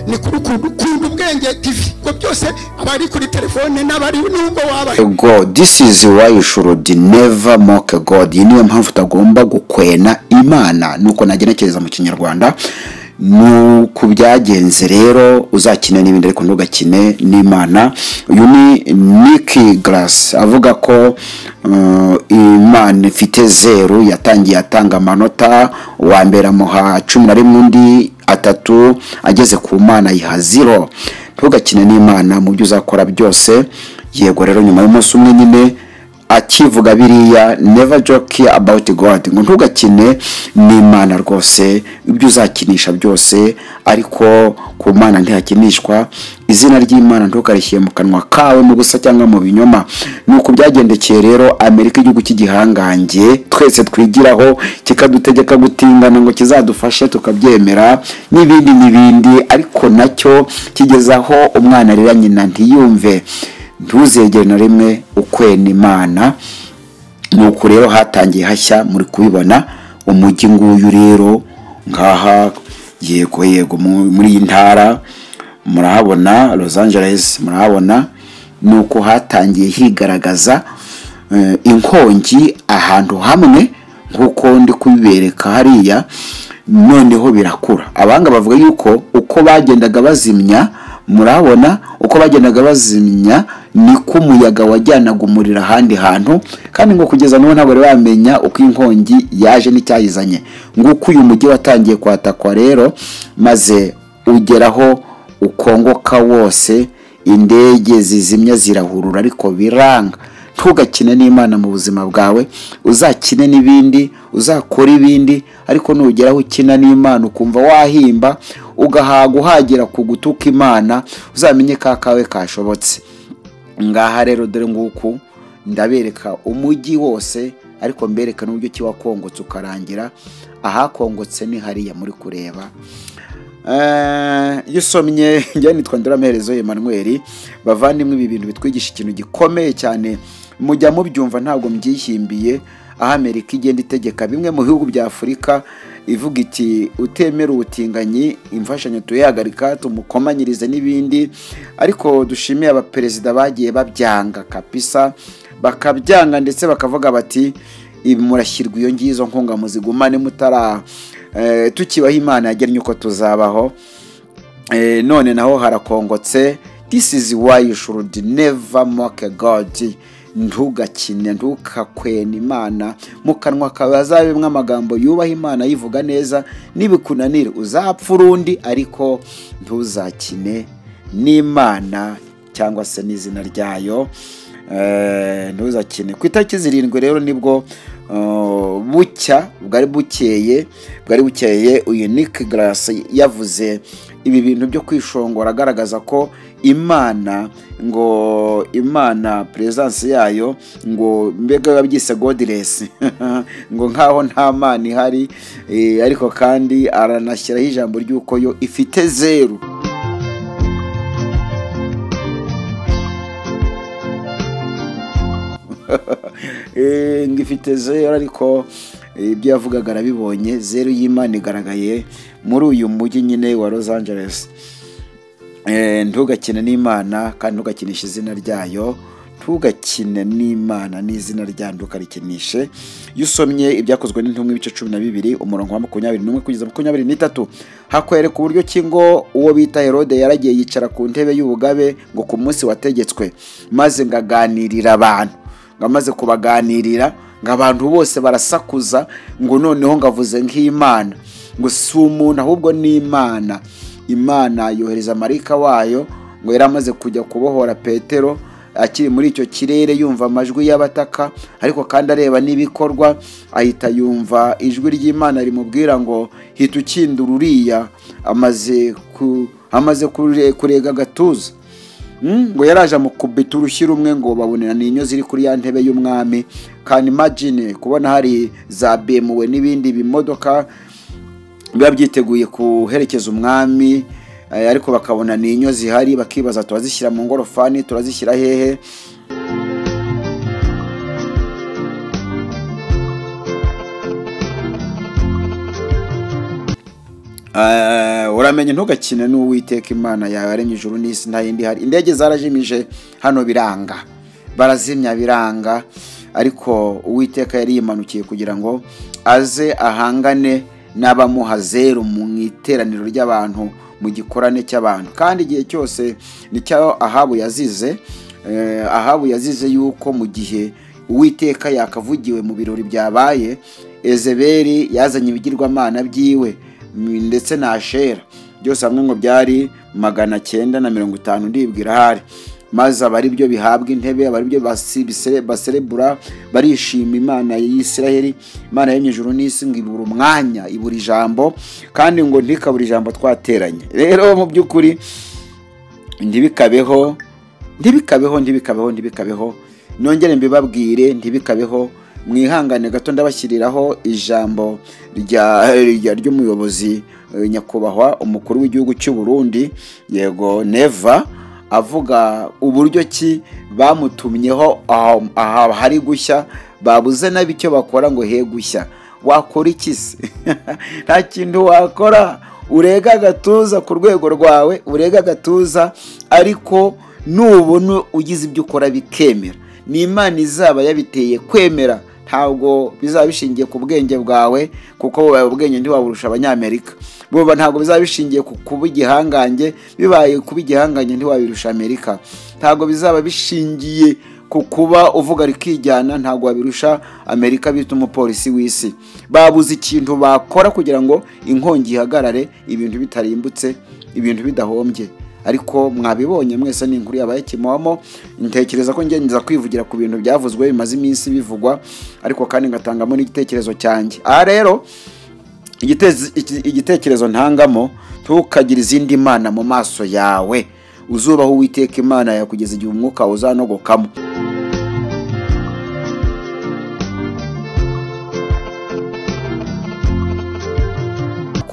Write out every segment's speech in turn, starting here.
ni kuri ukunda ubwenge TV ngo byose abari kuri telefone n'abari nubwo waba God. This is why you should never mock God. Niyo mpamvu utagomba gukwena Imana. Nuko nagenekereza mu Kinyarwanda. Nuko byagenze rero uzakina n'ibindi ariko ntugakine n'Imana. Uyu ni Nicky Glass avuga ko Imana ifite 0, yatangiye atanga amanota, wa mbere amuha 11 undi 3, ageze ku Mana yiha 0. Ntugakine n'Imana mu byo uzakora byose. Yego rero nyuma y'umunsi umwe nyine akivuga biriya, never joke about God, ngo ntugakine n'Imana rwose, ibyo uzakinisha byose ariko ku Mana ntihakinishwa. Izina ry'Imana ntukarishyire mu kanwa kawe mu gusa cyangwa mu binyoma. Nuko byagendekeye rero Amerika, igihugu cy'igihangange twese twigiraho, kikadutegeka gutingana ngo kizadufashe tukabyemera n'ibindi, ariko nacyo kigezaho umwana rero nyina ntiyumve. Ntuzegere na rimwe ukwena Imana. Nuko rero hatangiye hashya, muri kubibona umujyi nguyu rero ngaha. Yego muri iyi ntara murahabona Los Angeles, murahabona. Nuko hatangiye higaragaza inkongi ahantu hamwe nkuko ndi kubibereka hariya. Noneho birakura. Abanga bavuga yuko uko bagendaga bazimya, murabona uko bagendaga bazimya niko umuyaga wajyanaga umuriro ahandi hantu, kandi ngo kugeza n'ubu ntabwo bari bamenya uko inkongi yaje n'icyayizanye. Nguko uyu mujyi watangiye kwatakwa rero, maze ugeraho ukongoka wose, indege zizimya zirahurura ariko biranga. Ntugakine n'Imana mu buzima bwawe, uzakine n'ibindi, uzakora ibindi, ariko nugeraho ukina n'Imana ukumva wahimba ugahaga uhagera ku gutuka Imana, uzamenye kawe kashobotse. Ngaha rero dore nguku ndabereka umujyi wose, ariko mbereka n'uburyo kiwakongotse ukarangira. Ahakongotse ni hariya muri kureba. Yusomye njye nitwa Ndirameherezo Emmanuel. Bavandimwe, ibi bintu bitwigisha ikintu gikomeye cyane, mujya mubyumva ntabwo mbyihimbiye. Aho Amerika igenda itegeka bimwe mu bihugu bya Afurika ivuga iti utemera ubutinganyi, imfashanyo tuyahagarika, tumukomanyirize n'ibindi. Ariko dushimiye abaperezida bagiye babyanga kabisa, bakabyanga ndetse bakavuga bati murashyirwa iyo ngizo nkunga muzigumane mutara tukibaho Imana yagennye uko tuzabaho. None naho harakongotse. This is why you should never mock God. Ntugakine, ntukakwena Imana mu kanwa kawe, hazabimwe amagambo yubaha Imana yivuga neza. Nibikunanira uzapfa urundi, ariko ntuzakine n'Imana cyangwa se n'izina ryayo. Ntuzakine. Ku itariki 7 rero nibwo bucya bwari bukeye uyu Nicky Glass yavuze ibi bintu byo kwishongora, agaragaza ko Imana presence yayo ngo mbega yabyise godless ngo nkaho nta Mana ihari, ariko kandi aranashyiraho ijambo ry'uko yo ifite 0. Ngifite 0, ariko ibyo yavugaga arabibonye. 0 y'Imana igaragaye muri uyu mujyi nyine wa Los Angeles. Ntugakine n'Imana kandi ntugakinishe izina ryayo. Ntugakine n'Imana n'izina ryayo ntukarikinishe. Yusomye ibyakozwe n'intumwa ibice 12 umurongo wa 21 kugeza 23, hakwereka uburyo kingo uwo bita Herode yaragiye yicara ku ntebe y'ubugabe ngo ku munsi wategetswe, maze ngaganirira abantu. Ngamaze kubaganirira ngo abantu bose barasakuza ngo noneho ngavuze nk'Imana, ngo si umuntu ahubwo ni Imana. Imana yohereza marika wayo ngo yaramaze kujya kubohora Petero akiri muri icyo kirere, yumva amajwi y'abataka, ariko kandi areba n'ibikorwa. Ahita yumva ijwi ry'Imana rimubwira ngo hita ukindura uriya amaze kurega gatuza. Ngo yaraje amukubita urushyi rumwe ngo babonera n'inyo ziri kuri ya ntebe y'umwami. Kandi imagine kubona hari za BMW n'ibindi bimodoka biba byiteguye kuherekeza umwami, ariko bakabona n'inyo zihari, bakibaza turazishyira mu ngorofani, turazishyira hehe? uramenye ntugakine n'Uwiteka Imana yawe yaremye ijuru n'isi, nta yindi hari. Indege zarajimije hano biranga, barazimya biranga, ariko Uwiteka yari yimanukiye kugira ngo aze ahangane n'abamuha zeru mu iteraniro ry'abantu, mu gikorane cy'abantu. Kandi igihe cyose nicyo Ahabu yazize. Ahabu yazize yuko mu gihe Uwiteka yakavugiwe mu birori byabaye, Ezebeli yazanye ibigirwamana byiwe ndetse na Ashera, byose hamwe ngo byari 950 ndibwira hari. Maze abari byo bihabwa intebe, abari byo baserebura, barishima Imana y'Isiraheli, Imana y'ijuru n'isi, ngo ibura umwanya, ibura ijambo, kandi ngo ntikabura ijambo twateranye. Rero mu by'ukuri ntibikabeho, nongere mbibabwire, ntibikabeho. Mwihangane gato ndabashyiriraho ijambo ry'umuyobozi nyakubahwa umukuru w'igihugu cy'u Burundi, yego Neva, avuga uburyo ki bamutumyeho aha hari gushya, babuze nabi icyo bakora ngo he gushya. Wakora iki se? Nta kintu wakora, urega gatuza ku rwego rwawe, urega gatuza, ariko nubona ugize ibyo ukora bikemera, ni Imana izaba yabiteye kwemera. Ntabwo bizaba bishingiye ku bwenge bwawe, kuko ubwenge ntiwaburusha Abanyamerika. Boba ntabwo bizaba bishingiye ku kuba igihangange, bibaye kuba igihangange ntiwabirusha Amerika. Ntabwo bizaba bishingiye ku kuba uvuga rikijyana, ntabwo wabirusha Amerika bita umupolisi w'isi. Babuze ikintu bakora kugira ngo inkongi ihagarare, ibintu bitarimbutse, ibintu bidahombye. Ariko mwabibonye mwese, ni inkuru yabaye Kimomo. Ntekereza ko ngenza kwivugira ku bintu byavuzwe bimaze iminsi bivugwa, ariko kandi ngatangamo n'igitekerezo cyanjye. Aha rero igitekerezo ntangamo, ntukagira izindi mana mu maso yawe, uzubaho Uwiteka Imana yawe kugeza igihe umwuka uzanogokamo.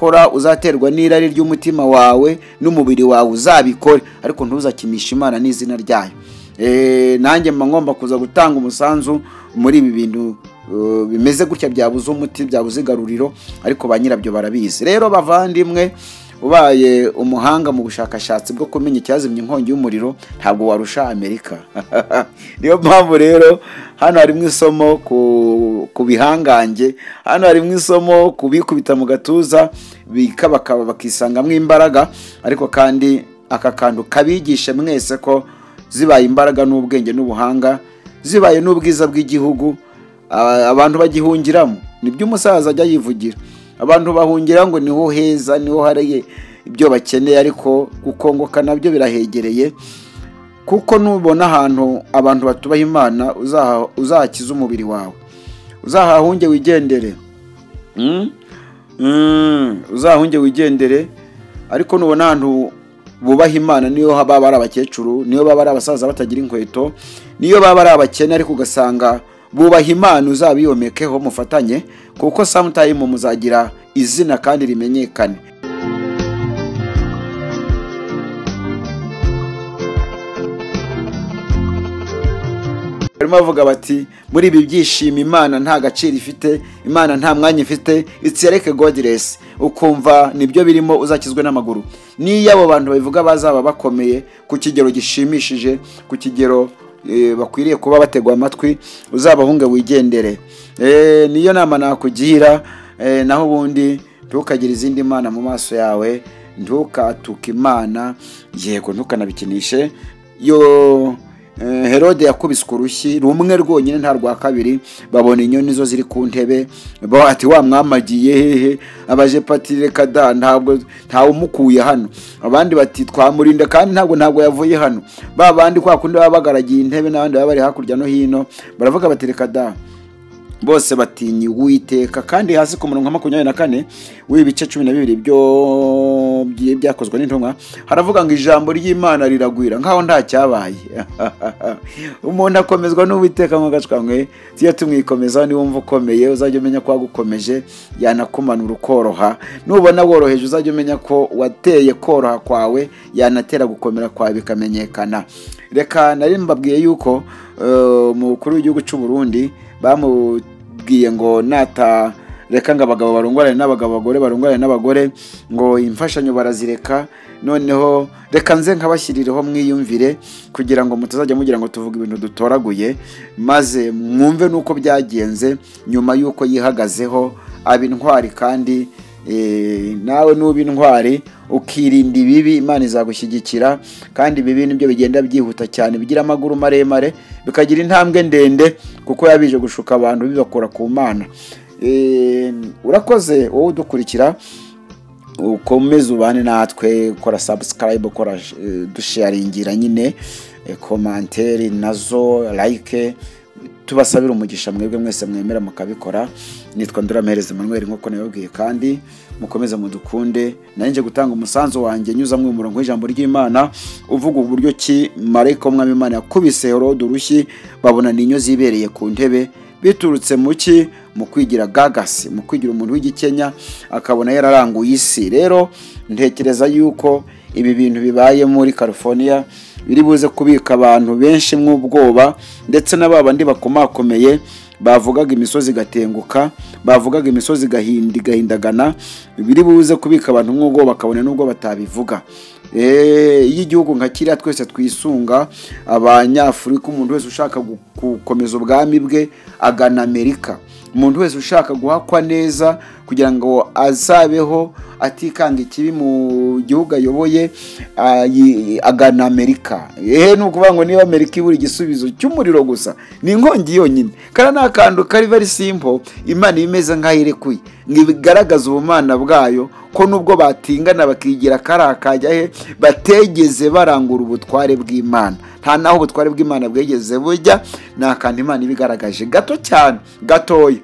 Kora uzaterwa n'irari ry'umutima wawe n'umubiri wawe, uzabikore, ariko ntuzakinisha Imana n'izina ryayo. Nanjye ngomba kuza gutanga umusanzu muri ibi bintu bimeze gutya, byabuze umuti, byabuze igaruriro, ariko ba nyirabyo barabizi. Rero bavandimwe, ubaye umuhanga mu bushakashatsi bwo kumenya icyazimya inkongi y'umuriro, ntabwo warusha Amerika. Niyo mpamvu rero hano harimo isomo ku bihangange, hano harimo isomo kubikubita mu gatuza, bikabakaba bakisangamo imbaraga, ariko kandi aka kantu kabigisha mwese ko zibaye imbaraga n'ubwenge n'ubuhanga, zibaye n'ubwiza bw'igihugu, abantu bagihungiramo. Nibyo umusaza ajya yivugira, abantu bahungira ngo niho heza, niho hari ibyo bakeneye, ariko gukongoka nabyo birahegereye. Kuko nubona ahantu abantu batubaha Imana, uzakiza umubiri wawe, uzahahunge wigendere, uzahunge wigendere. Ariko nubona ahantu bubaha Imana, niyo baba ari abakecuru, niyo baba ari abasaza batagira inkweto, niyo baba ari abakene, ariko ugasanga bubaha Imana, uzabiyomekeho mufatanye, kuko sometime muzagira izina kandi rimenyekane. Barimo bavuga bati muri ibi byishimo Imana nta gaciro ifite, Imana nta mwanya ifite, it's like godless. Ukumva nibyo birimo, uzakizwe n'amaguru. Niyo abo bantu babivuga bazaba bakomeye ku kigero gishimishije, ku kigero bakwiriye kuba bategwa amatwi, uzabahunge wigendere. Niyo nama nakugira. Naho ubundi ntukagira izindi mana mu maso yawe, ntukatuke Imana, yego ntukanabikinishe. Yo Herode yakubiswe urushyi rumwe rwonyine, nta rwa kabiri. Babona inyoni zo ziri ku ntebe, bati wa mwamagiye hehe? Abaje patire kada, ntabwo umukuye hano. Abandi bati twamurinda, kandi ntabwo yavuye hano. Babandi kwa kundi babagaragiye intebe, n'abandi bari hakurya no hino, baravuga bati reka da. Bose batinyi Uwiteka. Kandi hasi ku murongo 24 w'ibice 12 byo byakozwe n'intumwa, haravuga ngo ijambo ry'Imana riragwira nkaho nta cyabaye. Umuntu akomezwa n'Uwiteka ngo gacwangwe, tiyo tumwikomeza. Ni wumva ukomeye, uzajye umenya ko wagukomeje, yanakumanura ukoroha. Nubona woroheje, uzajye umenya ko wateye koroha kwawe, yanatera gukomera kwawe bikamenyekana. Reka nari mbabwiye yuko umukuru w'igihugu cy'u Burundi bamubwiye ngo reka ngo abagabo barongorane n'abagabo, abagore barongorane n'abagore, ngo imfashanyo barazireka. Noneho reka nze nkabashyirireho mwiyumvire kugira ngo mutazajya mugira ngo tuvuge ibintu dutoraguye, maze mwumve nuko byagenze nyuma yuko yihagazeho aba intwari. Kandi nawe nuba intwari ukirinda ibibi, Imana izagushyigikira. Kandi ibibi nibyo bigenda byihuta cyane, bigira amaguru maremare, bikagira intambwe ndende, kuko yabije gushuka abantu bibakora ku Mana. Urakoze wowe udukurikira, ukomeze ubane natwe, kora subscribe, kora dusharingira nyine, commentaire nazo, like. Tubasabira umugisha mwebwe mwese mwemera mukabikora. Nitwa Nduramuhereza Emmanuel nk'uko nababwiye, kandi mukomeze mudukunde. Nanjye gutanga umusanzu wanjye nyuza mu murongo w'ijambo ry'Imana uvuga uburyo ki marayika w'Umwami Imana yakubise Herode urushyi, babona n'inyo zibereye ku ntebe, biturutse muki mu kwigira gagasi, mu kwigira umuntu w'igikenya, akabona yararanguye isi. Rero ntekereza yuko ibi bintu bibaye muri California biri buze kubika abantu benshi mw'ubwoba, ndetse n'ababandi bakomakomeye bavugaga imisozi gatenguka, bavugaga imisozi gahindagana, biri buze kubika abantu mw'ubwoba, bakabona nubwo batabivuga. Igihugu nka kiriya twese twisunga, Abanyafurika, umuntu wese ushaka gukomeza ubwami bwe agana Amerika. Umuntu wese ushaka guhakwa neza kugira ngo azabeho atikanga ikibi mu gihugu ayoboye, agana Amerika. Ni ukuvuga ngo niba Amerika ibura igisubizo cy'umuriro gusa, ni inkongi yonyine. Kandi ni akantu kari very simple, Imana imeze nk'aho irekuye ngo igaragaza ubumana bwayo, ko nubwo batingana bakigira karakajya he, bategeze barangura ubutware bw'Imana. Nta naho ubutware bw'Imana bwegeze bujya, ni akantu Imana ibigaragaje gato cyane, gatoya.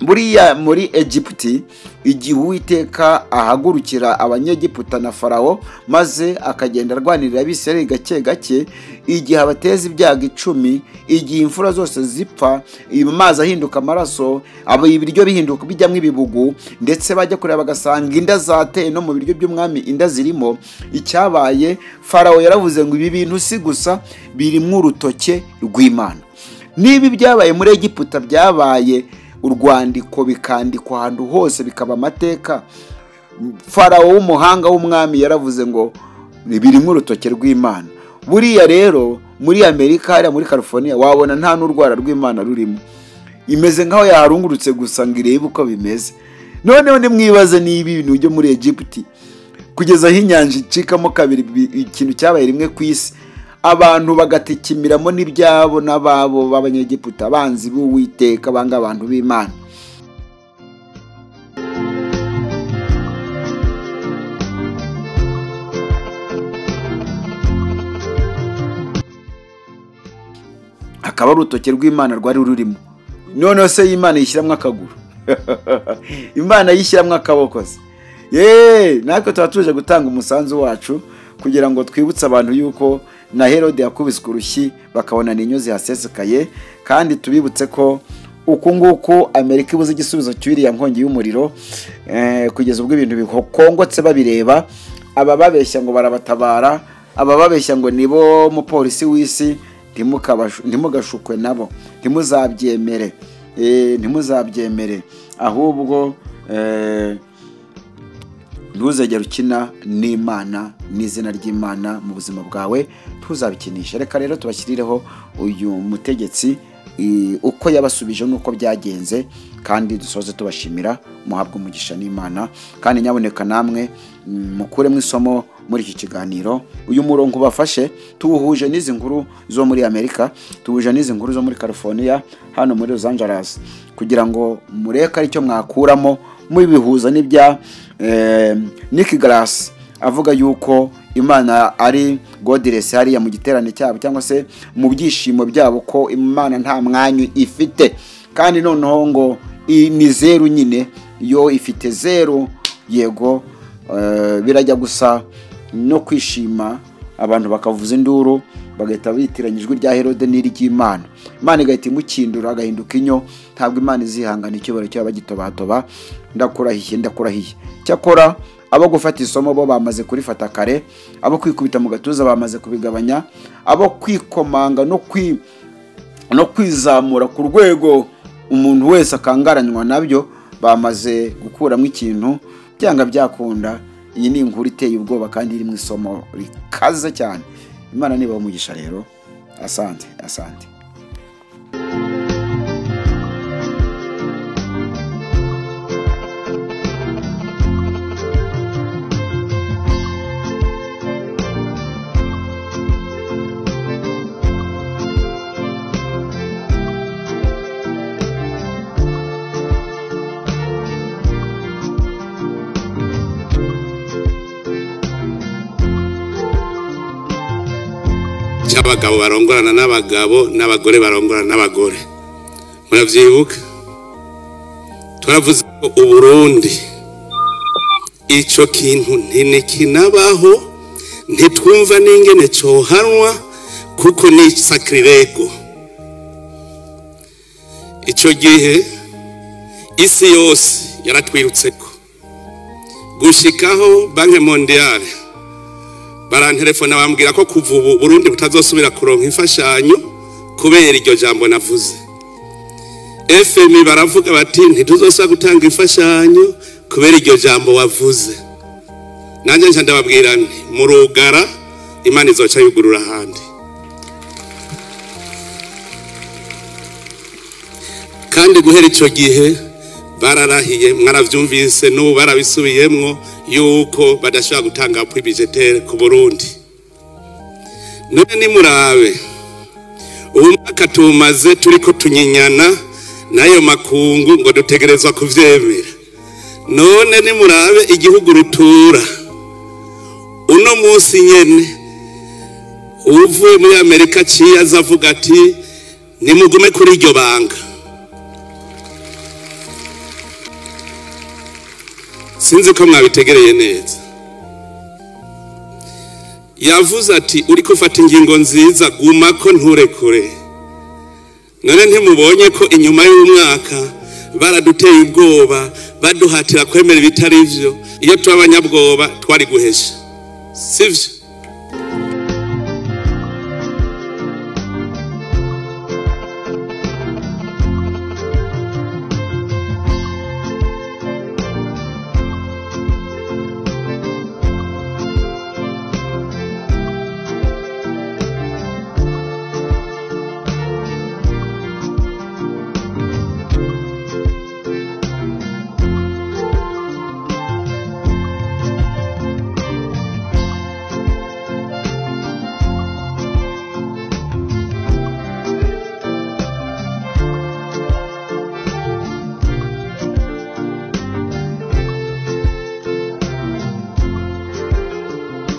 Buriya muri Egiputi, igihe Uwiteka ahagurukira Abanyegiputa na Farawo, maze akagenda arwanirira Abisirayeli gake gake, igihe abateza ibyago 10, igihe imfura zose zipfa, amazi ahinduka amaraso, ibiryo bihinduka bijyamo ibibugu, ndetse bajya kureba bagasanga inda zateye no mu biryo by'umwami inda zirimo. Icyabaye, Farawo yaravuze ngo ibi bintu si gusa birimo urutoke rw'Imana. Nibi byabaye muri Egiputa, byabaye urwandiko bikandikwa ahantu hose, bikaba amateka. Farawo w'umuhanga w'umwami yaravuze ngo birimo urutoke rw'Imana. Buriya rero muri Amerika, hariya muri California, wabona nta n'urwara rw'Imana rurimo, imeze nk'aho yaharungurutse gusa ngo irebe uko bimeze. Noneho nimwibaze niba ibintu byo muri Egiputi kugeza aho inyanja icikamo kabiri, ikintu cyabaye rimwe ku isi, abantu bagatikimiramo n'ibyabo n'ababo b'Abanyegiputa, abanzi b'Uwiteka, banga abantu b'Imana. Akaba urutoke rw'Imana rwari rurimo. Noneho se Imana yishyiramo akaguru, Imana yishyiramo akaboko se. Natwe tuba tuje gutanga umusanzu wacu kugira ngo twibutse abantu yuko na Herode yakubiswe urushyi, bakabona n'inyo zihasesekaye. Kandi tubibutse ko uku nguku Amerika ibuze igisubizo cy'iriya nkongi y'umuriro, kugeza ubwo ibintu bikongotse babireba. Aba babeshya ngo barabatabara, aba babeshya ngo nibo mupolisi w'isi, ntimugashukwe nabo, ntimuzabyemere, ntimuzabyemere. Ahubwo ntuzegera ukina n'Imana, n'izina ry'Imana mu buzima bwawe, tuzabikinisha. Reka rero tubashyirireho uyu mutegetsi uko yabasubije nuko byagenze, kandi dusoze tubashimira. Muhabwe umugisha n'Imana, kandi nyaboneka namwe mukuremo isomo muri iki kiganiro. Uyu murongo bafashe tuwuhuje n'izi nkuru zo muri Amerika, tuwuje n'izi nkuru zo muri California, hano muri Los Angeles, kugira ngo mureke aricyo mwakuramo, mubihuza n'ibya Nick Glass avuga yuko Imana ari godless hariya mu giterane cyabo, cyangwa se mu byishimo byabo, ko Imana nta mwanya ifite. Kandi noneho ngo ni zeru nyine, yo ifite zeru. Yego, birajya gusa no kwishima, abantu bakavuza induru, bagahita bitiranya ijwi rya Herode n'iry'Imana. Imana igahita imukindura, agahinduka inyo. Ntabwo Imana izihangana icyubahiro cyabo bagitobatoba. Ndakurahiye. Cyakora abo gufata isomo bo bamaze kurifata kare, abo kwikubita mu gatuza bamaze kubigabanya, abo kwikomanga no kwizamura ku rwego umuntu wese akangaranywa nabyo bamaze gukuramo ikintu byanga byakunda. Iyi ni inkuru iteye ubwoba kandi iri mu isomo rikaze cyane. Imana niba umugisha rero. Asante. Abagabo barongorana n'abagabo n'abagore barongorana n'abagore. Muravyibuka? Turavuze ko Uburundi ico kintu ntikinabaho, ntitwumva n'ingene cohanwa kuko ni sakrirego. Ico gihe isi yose yaratwirutseko gushikaho Banki Mondiale barantelefona bambwira ko kuva ubu Burundi butazosubira kuronka imfashanyo kubera iryo jambo navuze. FMI baravuga bati ntituzosubira gutanga imfashanyo kubera iryo jambo wavuze. Nanje nca ndababwira nti murugara Imana izoca yugurura handi. Kandi guhera ico gihe bararahiye, mwaravyumvise n'ubu barabisubiyemwo yuko badashobora gutanga appui budgetaire ku Burundi. None ni murabe ubu mwaka tumaze turiko tunyinyana nayo makungu ngo dutegerezwa kuvyemera. None ni murabe igihugu rutura uno munsi nyene uvuye muri Amerika ciyaza avuga ati nimugume kuri iryo banga. Sinzi ko mwabitegereye neza. Yavuze ati uri kufata ingingo nziza guma ko nturekure. None ntimubonye ko inyuma y'umwaka baraduteye ubwoba baduhatira kwemera ibitari vyo, iyo twabanyabwoba twari guhesha. Sivyo?